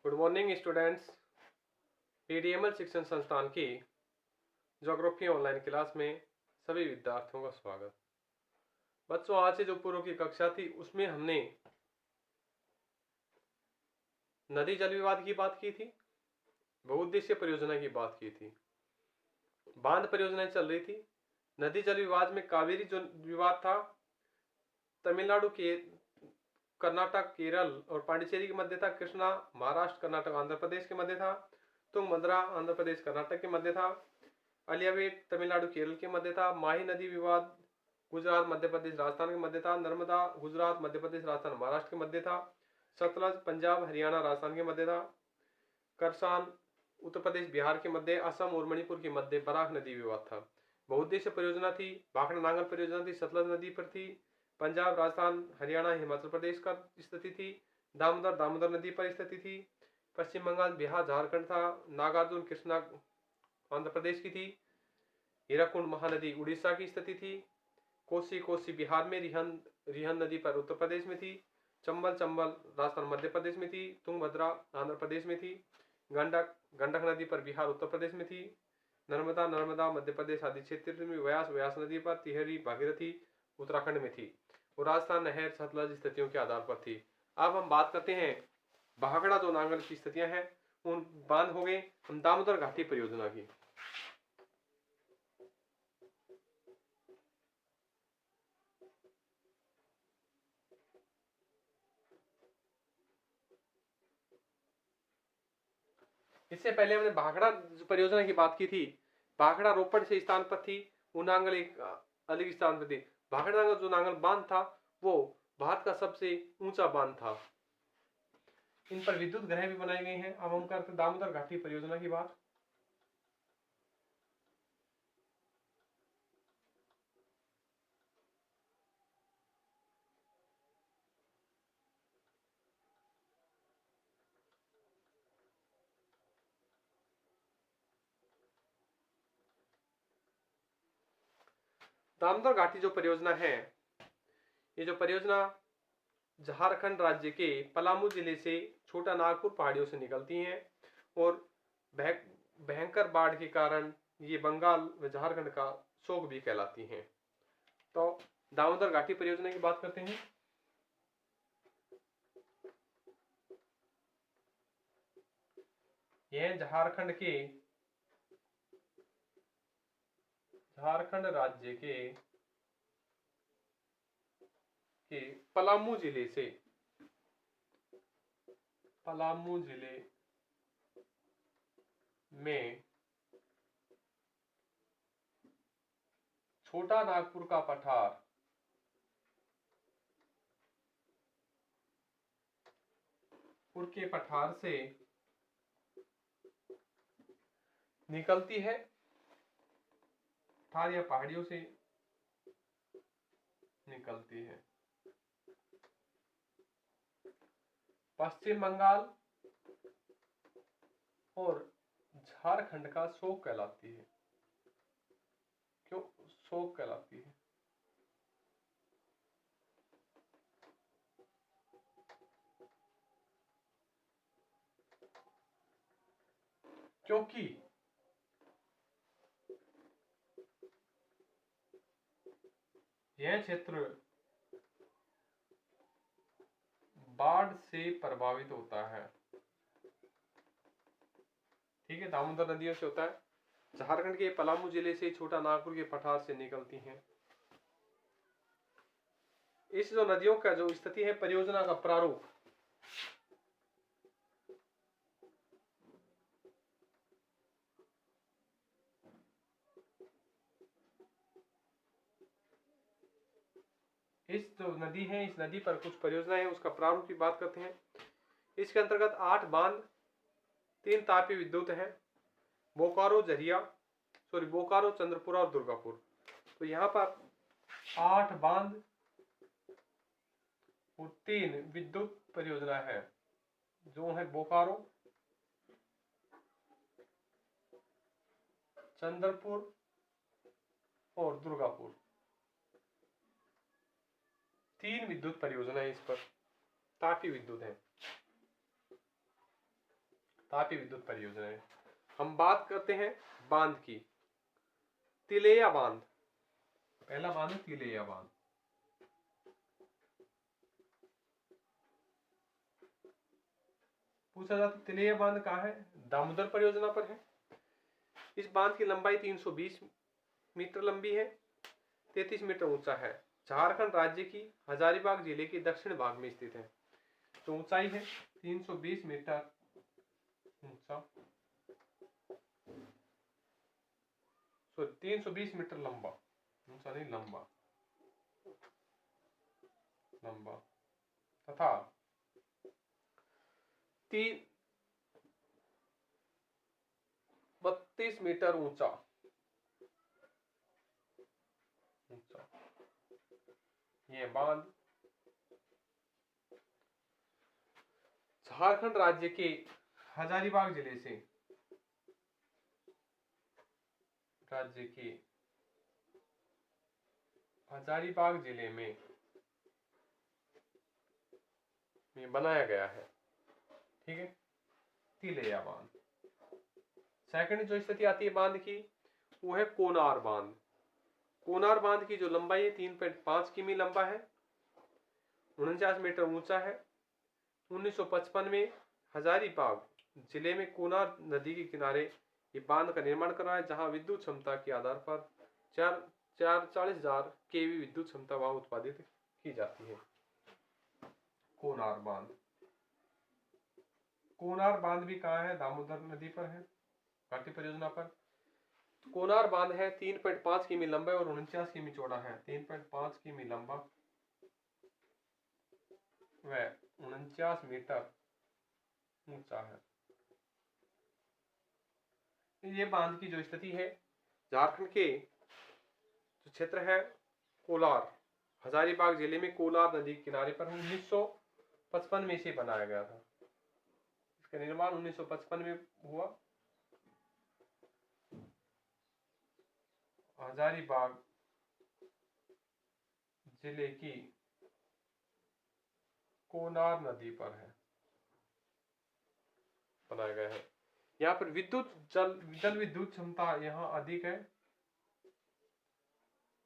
Good morning students. PDML शिक्षण संस्थान की ज्योग्राफी ऑनलाइन क्लास में सभी विद्यार्थियों का स्वागत। बच्चों, आज से जो पूर्व की कक्षा थी उसमें हमने नदी जल विवाद की बात की थी, बहुउद्देशीय परियोजना की बात की थी, बांध परियोजनाएं चल रही थी। नदी जल विवाद में कावेरी जो विवाद था, तमिलनाडु के कर्नाटक केरल और पांडिचेरी के मध्य था। कृष्णा महाराष्ट्र कर्नाटक आंध्र प्रदेश के मध्य था। तुंगभद्रा आंध्र प्रदेश कर्नाटक के मध्य था। अलियावेट तमिलनाडु केरल के मध्य था। माही नदी विवाद गुजरात मध्य प्रदेश राजस्थान के मध्य था। नर्मदा गुजरात मध्य प्रदेश राजस्थान महाराष्ट्र के मध्य था। सतलज पंजाब हरियाणा राजस्थान के मध्य था। करसान उत्तर प्रदेश बिहार के मध्य, असम और मणिपुर के मध्य बराक नदी विवाद था। बहुउद्देशीय परियोजना थी। भाखड़ा नांगल परियोजना थी, सतलज नदी पर थी। पंजाब राजस्थान हरियाणा हिमाचल प्रदेश का स्थिति थी। दामोदर नदी पर स्थिति थी। पश्चिम बंगाल बिहार झारखंड था। नागार्जुन कृष्णा आंध्र प्रदेश की थी। हीराकुंड महानदी उड़ीसा की स्थिति थी। कोसी बिहार में, रिहन नदी पर उत्तर प्रदेश में थी। चंबल राजस्थान मध्य प्रदेश में थी। तुंगभद्रा आंध्र प्रदेश में थी। गंडक नदी पर बिहार उत्तर प्रदेश में थी। नर्मदा मध्य प्रदेश आदि क्षेत्र में। व्यास नदी पर तिहरी भागीरथी उत्तराखंड में थी और राजस्थान नहर सतलज स्थितियों के आधार पर थी। अब हम बात करते हैं भाखड़ा जो नांगल की स्थितियां हैं उन बांध हो गए। हम दामोदर घाटी परियोजना की इससे पहले हमने भाखड़ा परियोजना की बात की थी। भाखड़ा रोपड़ से स्थान पर थी, उनांगल एक अलग स्थान पर थी। भाखड़ा जो नांगल बांध था वो भारत का सबसे ऊंचा बांध था। इन पर विद्युत ग्रह भी बनाए गए हैं। अब हम करते दामोदर घाटी परियोजना की बात। दामोदर घाटी जो परियोजना है, ये जो परियोजना झारखंड राज्य के पलामू जिले से छोटा नागपुर पहाड़ियों से निकलती हैं और भयंकर बाढ़ के कारण ये बंगाल व झारखंड का शोक भी कहलाती हैं। तो दामोदर घाटी परियोजना की बात करते हैं। यह झारखंड राज्य के पलामू जिले में छोटा नागपुर का पठार के पठार से निकलती है। पठार या पहाड़ियों से निकलती है। पश्चिम बंगाल और झारखंड का शोक कहलाती है। क्यों शोक कहलाती है? क्योंकि यह क्षेत्र बाढ़ से प्रभावित होता है। ठीक है, दामोदर नदियों से होता है। झारखंड के पलामू जिले से छोटा नागपुर के पठार से निकलती हैं। इस जो नदियों का जो स्थिति है, परियोजना का प्रारूप इस जो नदी है, इस नदी पर कुछ परियोजनाएं हैं, उसका प्रारूप की बात करते हैं। इसके अंतर्गत 8 बांध, 3 तापीय विद्युत है, बोकारो चंद्रपुरा और दुर्गापुर। तो यहाँ पर 8 बांध और 3 विद्युत परियोजना है, जो है बोकारो, चंद्रपुर और दुर्गापुर। 3 विद्युत परियोजना है, इस पर तापीय विद्युत है। तापीय विद्युत परियोजनाएं। हम बात करते हैं बांध की। तिलैया बांध, पहला बांध है तिलैया बांध। पूछा जाता तिलैया बांध कहाँ है? दामोदर परियोजना पर है। इस बांध की लंबाई 320 मीटर लंबी है, 33 मीटर ऊंचा है। झारखंड राज्य की हजारीबाग जिले के दक्षिण भाग में स्थित है। तो ऊंचाई है 320 मीटर ऊंचा, 320 मीटर लंबा, ऊंचा नहीं लंबा, लंबा तथा 32 मीटर ऊंचा, ये बांध झारखंड राज्य के हजारीबाग जिले से, राज्य के हजारीबाग जिले में ये बनाया गया है। ठीक है, तिलैया बांध। सेकंड जो स्थिति आती है बांध की, वो है कोनार बांध। कोनार बांध की जो लंबाई है 3.5 किमी लंबा है, 49 मीटर ऊंचा है। 1955 में हजारीबाग जिले में कोनार नदी के किनारे ये बांध का निर्माण करवाया, जहां विद्युत क्षमता के आधार पर 40,000 केवी विद्युत क्षमता वहां उत्पादित की जाती है। कोनार बांध, कोनार बांध भी कहाँ है? दामोदर नदी पर है, भारतीय परियोजना पर। कोनार बांध है 3.5 किमी लंबा और 49 किमी चौड़ा है। 3.5 किमी लंबा व 49 मीटर ऊंचा है। ये बांध की जो स्थिति है, झारखंड के जो क्षेत्र है कोलार, हजारीबाग जिले में कोलार नदी के किनारे पर 1955 में इसे बनाया गया था। इसका निर्माण 1955 में हुआ। हजारीबाग जिले की कोनार नदी पर है, बनाया गया है। यहाँ पर विद्युत जल विद्युत क्षमता यहाँ अधिक है।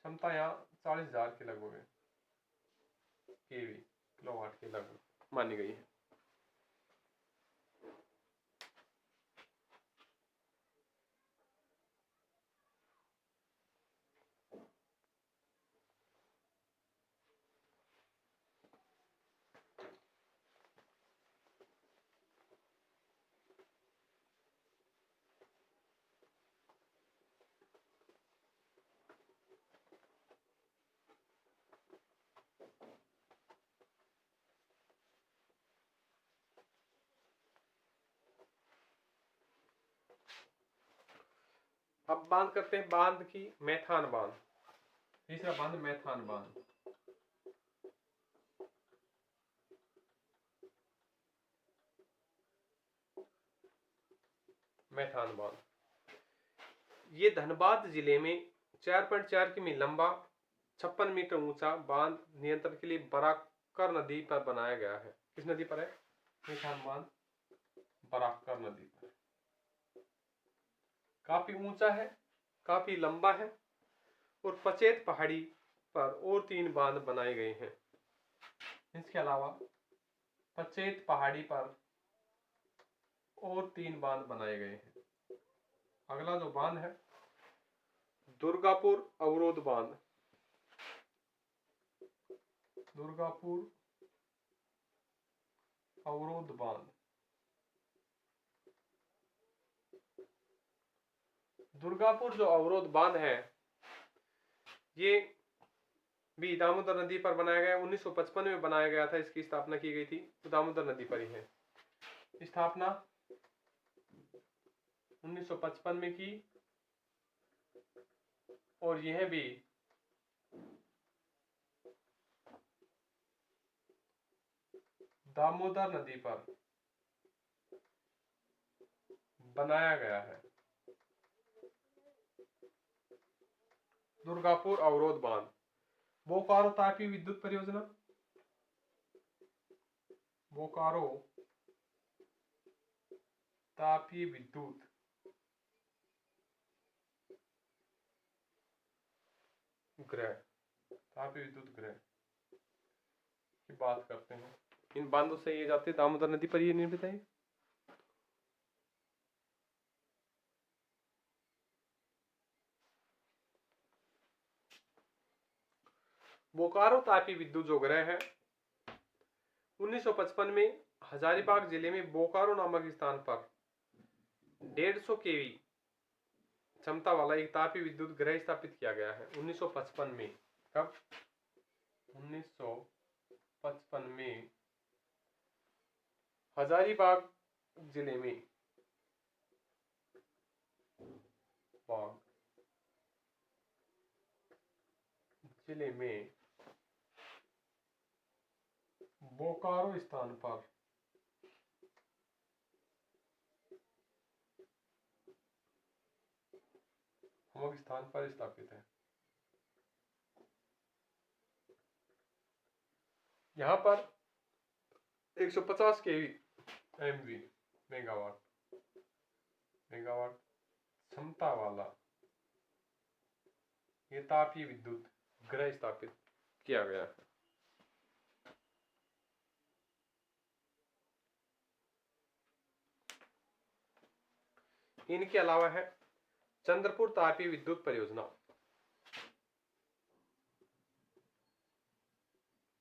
क्षमता यहाँ 40,000 के लगभग है, केवी किलोवाट के लगभग मानी गई है। अब बांध करते हैं बांध की मैथान बांध। तीसरा बांध मैथान बांध। मैथान बांध ये धनबाद जिले में 4.4 किमी लंबा, 56 मीटर ऊंचा बांध नियंत्रण के लिए बराकर नदी पर बनाया गया है। किस नदी पर है? मैथान बांध बराकर नदी पर। काफी ऊंचा है, काफी लंबा है और पचेत पहाड़ी पर और 3 बांध बनाए गए हैं। इसके अलावा पचेत पहाड़ी पर और 3 बांध बनाए गए हैं। अगला जो बांध है दुर्गापुर अवरोध बांध। दुर्गापुर अवरोध बांध। दुर्गापुर जो अवरोध बांध है, ये भी दामोदर नदी पर बनाया गया। 1955 में बनाया गया था। इसकी स्थापना की गई थी, तो दामोदर नदी पर ही है। स्थापना 1955 में की और यह भी दामोदर नदी पर बनाया गया है। दुर्गापुर अवरोध बांध। बोकारो तापीय विद्युत परियोजना। बोकारो तापीय विद्युत ग्रह, तापीय विद्युत ग्रह की बात करते हैं। इन बांधों से ये जाते दामोदर नदी पर ये निर्मित है। बोकारो तापीय विद्युत जो ग्रह है 1955 में हजारीबाग जिले में बोकारो नामक स्थान पर 150 केवी क्षमता वाला एक तापीय विद्युत ग्रह स्थापित किया गया है 1955 में। कब? 1955 में हजारीबाग जिले में बोकारो स्थान पर स्थापित है। यहाँ पर 150 केवी एमवी मेगावाट क्षमता वाला ये तापीय विद्युत ग्रह स्थापित किया गया है। इनके अलावा है चंद्रपुर तापीय विद्युत परियोजना।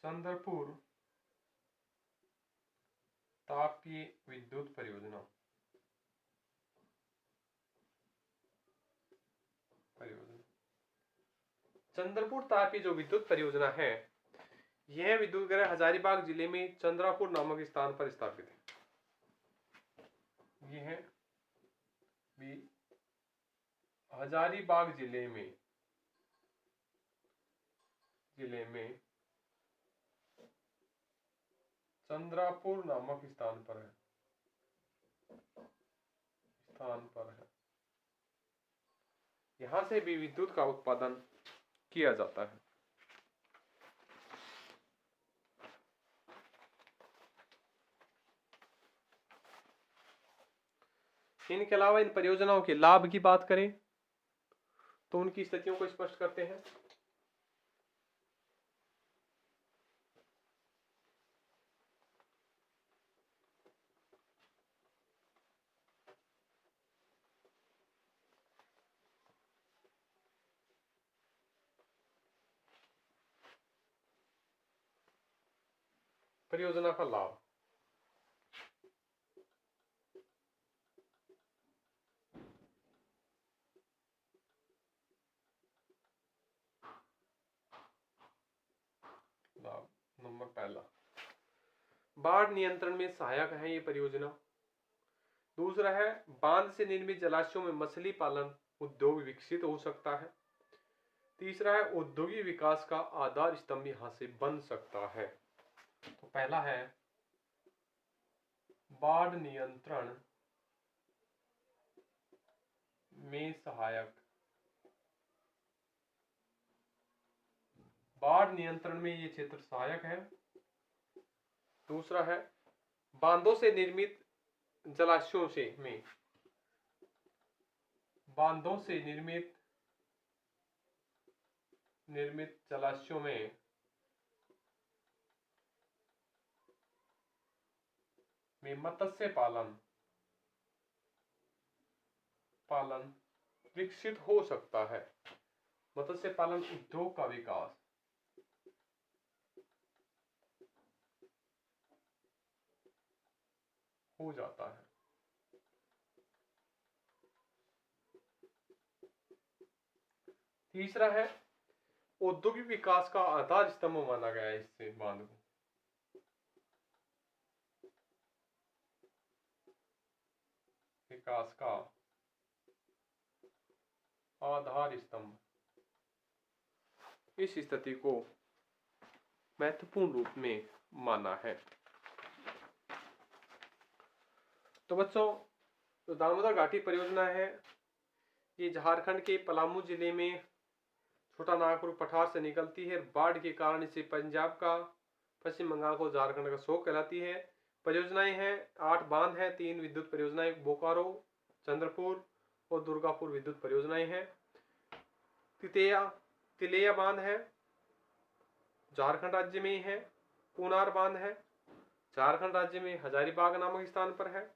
चंद्रपुर तापीय विद्युत परियोजना चंद्रपुर तापीय जो विद्युत परियोजना है यह विद्युत ग्रह हजारीबाग जिले में चंद्रपुर नामक स्थान पर स्थापित है। यह भी हजारीबाग जिले में चंद्रपुर नामक स्थान पर है। यहां से भी विद्युत का उत्पादन किया जाता है। इनके अलावा इन परियोजनाओं के लाभ की बात करें तो उनकी स्थितियों को स्पष्ट करते हैं। परियोजना का लाभ, नंबर पहला, बाढ़ नियंत्रण में सहायक है ये परियोजना। दूसरा है बांध से निर्मित जलाशयों में मछली पालन उद्योग विकसित हो सकता है। तीसरा है औद्योगिक विकास का आधार स्तंभ यहां से बन सकता है। तो पहला है बाढ़ नियंत्रण में सहायक, बाढ़ नियंत्रण में ये क्षेत्र सहायक है। दूसरा है बांधों से निर्मित जलाशयों में मत्स्य पालन विकसित हो सकता है। मत्स्य पालन उद्योग का विकास हो जाता है। तीसरा है औद्योगिक विकास का आधार स्तंभ माना गया है इससे बांध को। विकास का आधार स्तंभ, इस स्थिति को महत्वपूर्ण रूप में माना है। तो बच्चों तो दामोदर घाटी परियोजना है ये झारखंड के पलामू जिले में छोटा नागपुर पठार से निकलती है। बाढ़ के कारण इसे पंजाब का, पश्चिम बंगाल को झारखंड का शोक कहलाती है परियोजनाएं हैं, 8 बांध हैं, 3 विद्युत परियोजनाएं बोकारो, चंद्रपुर और दुर्गापुर विद्युत परियोजनाएं हैं। तिलेया बांध है, झारखंड राज्य में ही है। पूनार बांध है, झारखंड राज्य में हजारीबाग नामक स्थान पर है।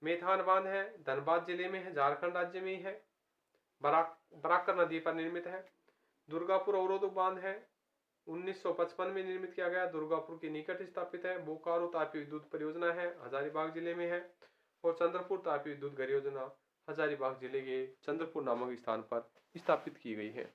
मेथान बांध है, धनबाद जिले में है, झारखंड राज्य में ही है, बराकर नदी पर निर्मित है। दुर्गापुर अवरोधक बांध है, 1955 में निर्मित किया गया, दुर्गापुर के निकट स्थापित है। बोकारो तापी विद्युत परियोजना है, हजारीबाग जिले में है। और चंद्रपुर तापी विद्युत परियोजना हजारीबाग जिले के चंद्रपुर नामक स्थान पर स्थापित की गई है।